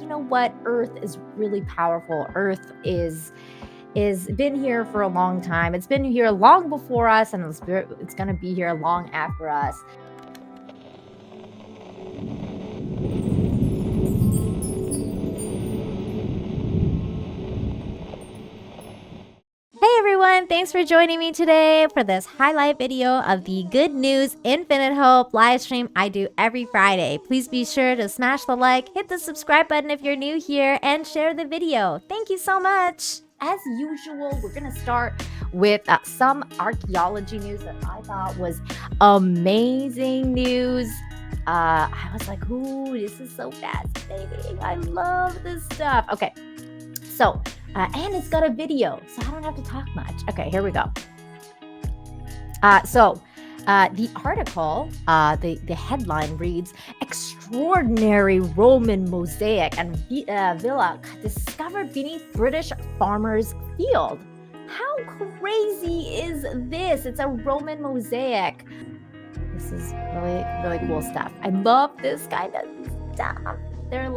you know what? Earth is really powerful. Earth is been here for a long time. It's been here long before us, and it's going to be here long after us. Hey everyone, thanks for joining me today for this highlight video of the Good News Infinite Hope live stream I do every Friday. Please be sure to smash the like, hit the subscribe button if you're new here, and share the video. Thank you so much. As usual, we're going to start with some archaeology news that I thought was amazing news. I was like, ooh, this is so fascinating. I love this stuff. Okay, so and it's got a video, so I don't have to talk much. Okay, here we go. The article, the headline reads, "Extraordinary Roman Mosaic and Villa discovered beneath British farmer's field." How crazy is this? It's a Roman mosaic. This is really, really cool stuff. I love this kind of stuff. They're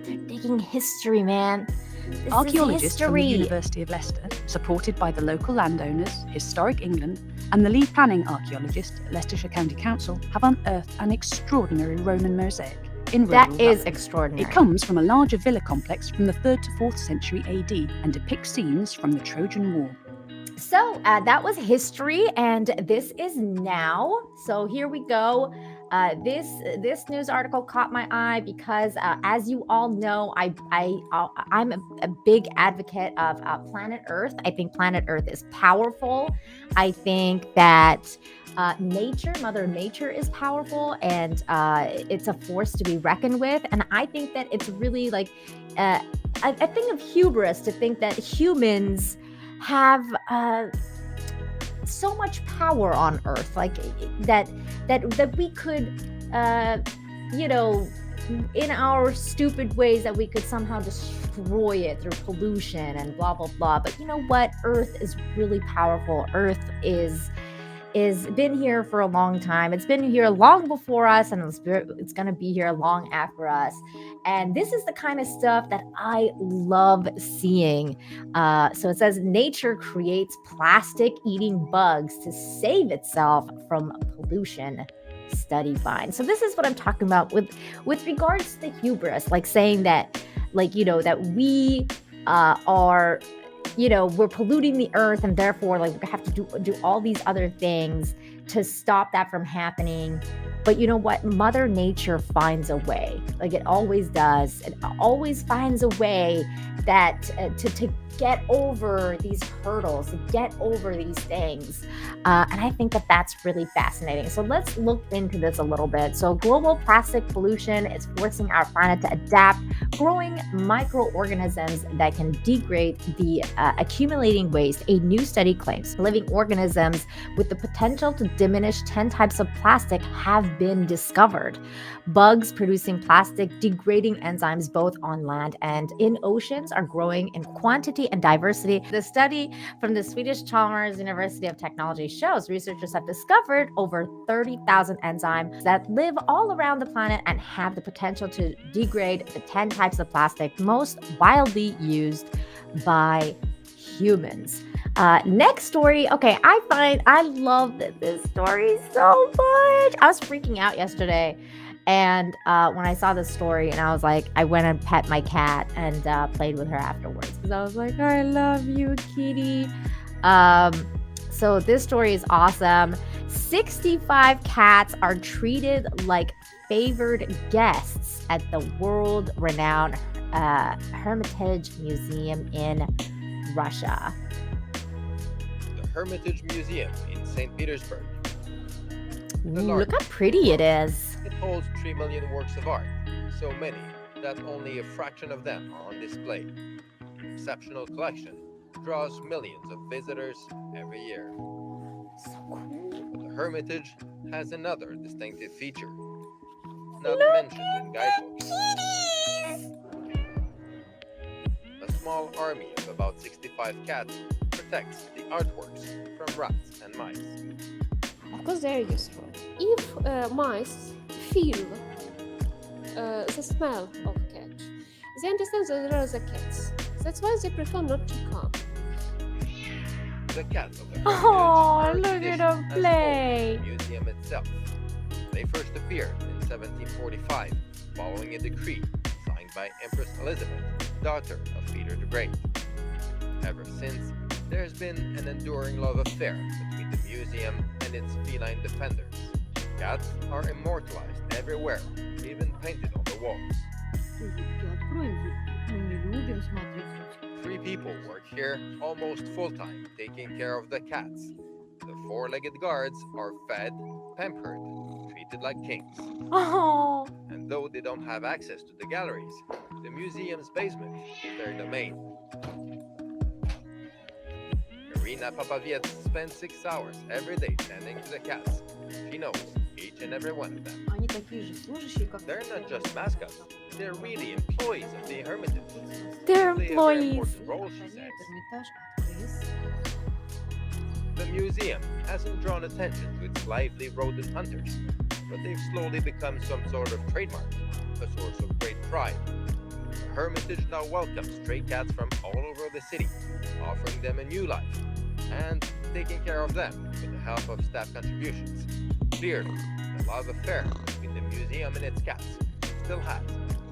digging history, man. This Archaeologists from the University of Leicester, supported by the local landowners, Historic England, and the lead planning archaeologist at Leicestershire County Council have unearthed an extraordinary Roman mosaic in rural That is Rutland. extraordinary. It comes from a larger villa complex from the 3rd to 4th century AD and depicts scenes from the Trojan War. So that was history, and this is now. So here we go. This news article caught my eye because, as you all know, I'm a big advocate of planet Earth. I think planet Earth is powerful. I think that Mother Nature is powerful, and it's a force to be reckoned with. And I think that it's really like a thing of hubris to think that humans have so much power on Earth, like that we could, in our stupid ways, that we could somehow destroy it through pollution and blah blah blah. But you know what? Earth is really powerful. Earth is been here for a long time. It's been here long before us, and it's going to be here long after us. And this is the kind of stuff that I love seeing. So it says nature creates plastic-eating bugs to save itself from pollution. Study finds. So this is what I'm talking about with regards to the hubris, like saying that, that we are, we're polluting the earth, and therefore we have to do all these other things to stop that from happening. But you know what? Mother Nature finds a way. Like it always does. It always finds a way that to get over these hurdles, to get over these things. And I think that that's really fascinating. So let's look into this a little bit. So global plastic pollution is forcing our planet to adapt, growing microorganisms that can degrade the accumulating waste. A new study claims living organisms with the potential to diminish 10 types of plastic have been discovered. Bugs producing plastic degrading enzymes both on land and in oceans are growing in quantity and diversity. The study from the Swedish Chalmers University of Technology shows researchers have discovered over 30,000 enzymes that live all around the planet and have the potential to degrade the 10 types of plastic most widely used by humans. Next story. Okay, I love this story so much. I was freaking out yesterday, and when I saw this story, and I was like, I went and pet my cat and played with her afterwards because I was like, I love you, kitty. So this story is awesome. 65 cats are treated like favored guests at the world-renowned Hermitage Museum in Russia. The Hermitage Museum in St. Petersburg. Look how pretty it is. It holds 3 million works of art, so many that only a fraction of them are on display. The exceptional collection draws millions of visitors every year. So cool. But the Hermitage has another distinctive feature, not Look mentioned in at guidebooks. kitties. A small army of about 65 cats protects the artworks from rats and mice. Of course, they're useful. If mice feel the smell of cat, They understand that there are the cats. That's why they prefer not to come. The cats of the Oh, Hermitage are look at tradition him as play. old as the museum itself. They first appeared in 1745 following a decree signed by Empress Elizabeth, daughter of Peter the Great. Ever since, there's been an enduring love affair between the museum and its feline defenders. Cats are immortalized everywhere, even painted on the walls. Three people work here almost full-time, taking care of the cats. The four-legged guards are fed, pampered, treated like kings. Oh, And though they don't have access to the galleries, the museum's basement is their domain. Irina Papaviet spends 6 hours every day tending to the cats. She knows each and every one of them. Они такие же служащие, как They're not just mascots, they're really employees of the Hermitage. they're They have a very employees. important role, she says. Эрмитаж открылся. The museum hasn't drawn attention to its lively rodent hunters, but they've slowly become some sort of trademark, a source of great pride. The Hermitage now welcomes stray cats from all over the city, offering them a new life, and taking care of them with the help of staff contributions. Clearly, the love affair between the museum and its cats still has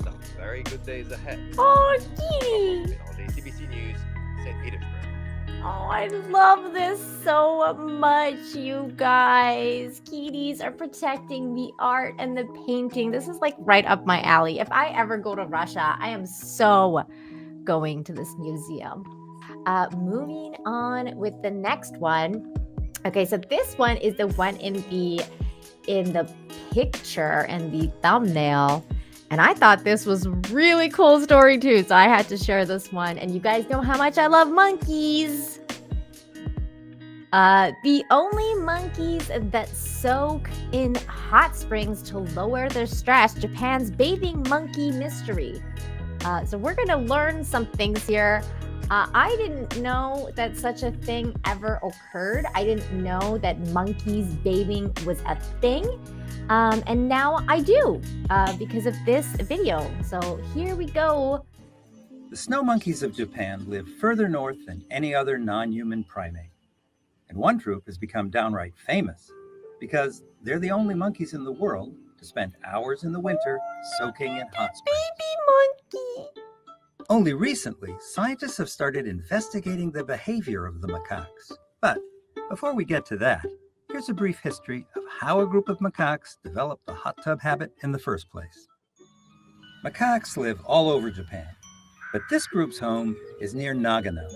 some very good days ahead. Oh, kitty. On JCBC News, St. Petersburg. Oh, I love this so much, you guys. Kitties are protecting the art and the painting. This is like right up my alley. If I ever go to Russia, I am so going to this museum. Moving on with the next one. Okay, so this one is the one in the picture and the thumbnail. And I thought this was a really cool story too, so I had to share this one. And you guys know how much I love monkeys. The only monkeys that soak in hot springs to lower their stress, Japan's bathing monkey mystery. So we're going to learn some things here. I didn't know that such a thing ever occurred. I didn't know that monkeys bathing was a thing. And now I do because of this video. So here we go. The snow monkeys of Japan live further north than any other non-human primate. And one troop has become downright famous because they're the only monkeys in the world to spend hours in the winter soaking in hot springs. Baby monkey. Only recently, scientists have started investigating the behavior of the macaques. But before we get to that, here's a brief history of how a group of macaques developed the hot tub habit in the first place. Macaques live all over Japan, but this group's home is near Nagano,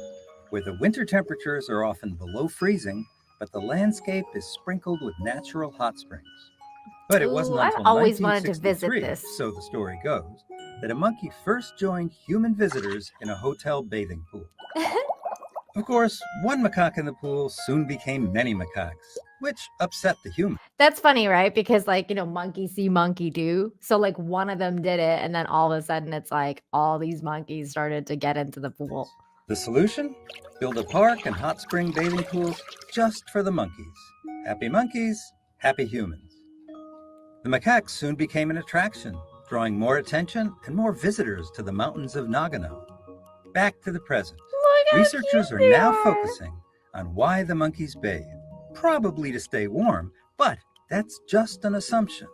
where the winter temperatures are often below freezing, but the landscape is sprinkled with natural hot springs. But it wasn't Ooh, I've until always wanted to visit 1963, this. so the story goes, that a monkey first joined human visitors in a hotel bathing pool. Of course, one macaque in the pool soon became many macaques, which upset the humans. That's funny, right? Because monkey see, monkey do. So like one of them did it, and then all of a sudden it's like all these monkeys started to get into the pool. The solution? Build a park and hot spring bathing pools just for the monkeys. Happy monkeys, happy humans. The macaques soon became an attraction, drawing more attention and more visitors to the mountains of Nagano. Back to the present. Look how Researchers cute are they now are. focusing on why the monkeys bathe, probably to stay warm, but that's just an assumption.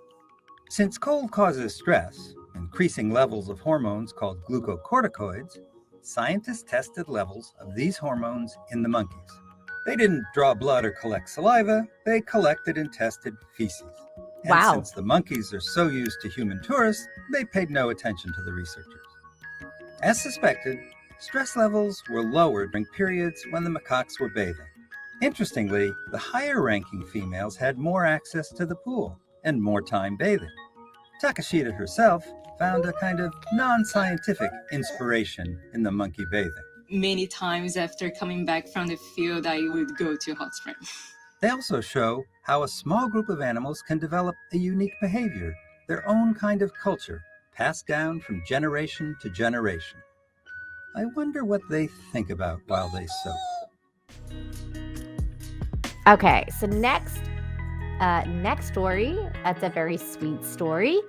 Since cold causes stress, increasing levels of hormones called glucocorticoids, scientists tested levels of these hormones in the monkeys. They didn't draw blood or collect saliva, they collected and tested feces. And Wow. since the monkeys are so used to human tourists, they paid no attention to the researchers. As suspected, stress levels were lower during periods when the macaques were bathing. Interestingly, the higher-ranking females had more access to the pool and more time bathing. Takashita herself found a kind of non-scientific inspiration in the monkey bathing. Many times after coming back from the field, I would go to hot spring. They also show how a small group of animals can develop a unique behavior, their own kind of culture, passed down from generation to generation. I wonder what they think about while they soak. Okay, so next story. That's a very sweet story.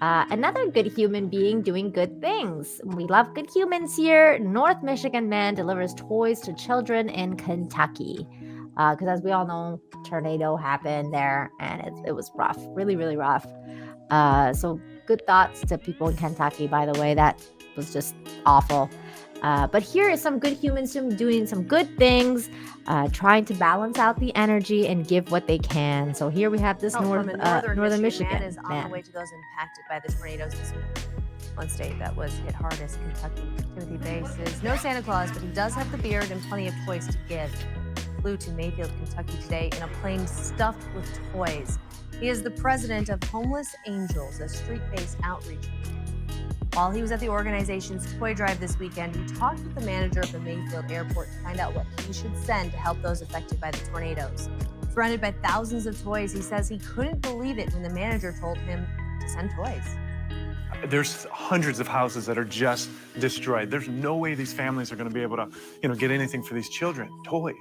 Another good human being doing good things. We love good humans here. North Michigan man delivers toys to children in Kentucky. Because as we all know, tornado happened there and it was rough, really, really rough. So good thoughts to people in Kentucky, by the way. That was just awful. But here is some good humans doing some good things, trying to balance out the energy and give what they can. So here we have this northern Michigan man is on the way to those impacted by the tornadoes this week. One state that was hit hardest, Kentucky. Timothy Bay says, no Santa Claus, but he does have the beard and plenty of toys to give. Flew to Mayfield, Kentucky today in a plane stuffed with toys. He is the president of Homeless Angels, a street-based outreach. While he was at the organization's toy drive this weekend, he talked with the manager of the Mayfield airport to find out what he should send to help those affected by the tornadoes. Surrounded by thousands of toys, he says he couldn't believe it when the manager told him to send toys. There's hundreds of houses that are just destroyed. There's no way these families are going to be able to, get anything for these children. Toys.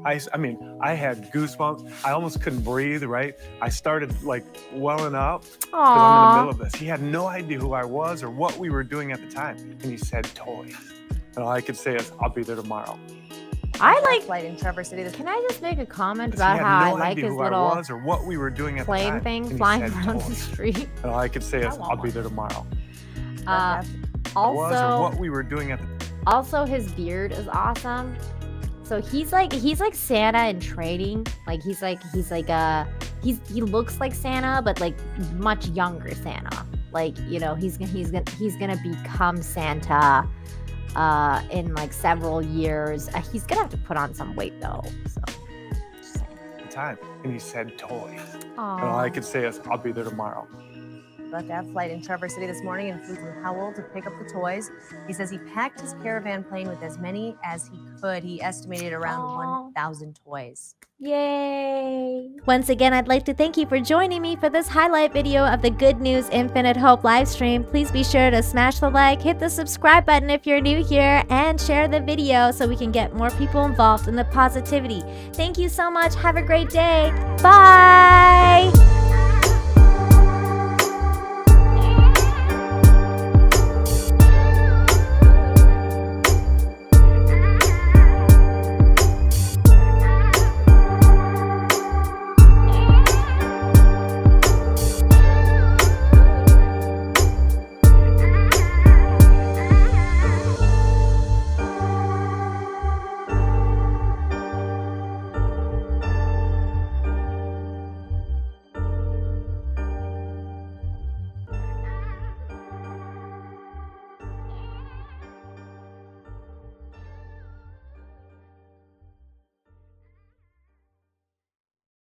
I mean, I had goosebumps. I almost couldn't breathe, right? I started welling up because I'm in the middle of this. He had no idea who I was or what we were doing at the time. And he said toys. And all I could say is, I'll be there tomorrow. I like flight in Traverse City. Can I just make a comment about how I like his little what we were doing at plane the time. thing flying around the street? And all I could say is, I'll be there tomorrow. Also, what we were doing at the Also, his beard is awesome. So he's like Santa in training. He looks like Santa, but like much younger Santa. He's gonna become Santa in like several years. He's gonna have to put on some weight though. So just saying. time, and he said toys. Aww. And all I could say is, I'll be there tomorrow. Left that flight in Traverse City this morning and flew from Howell to pick up the toys. He says he packed his caravan plane with as many as he could. He estimated around 1,000 toys. Yay! Once again, I'd like to thank you for joining me for this highlight video of the Good News Infinite Hope live stream. Please be sure to smash the like, hit the subscribe button if you're new here, and share the video so we can get more people involved in the positivity. Thank you so much. Have a great day. Bye!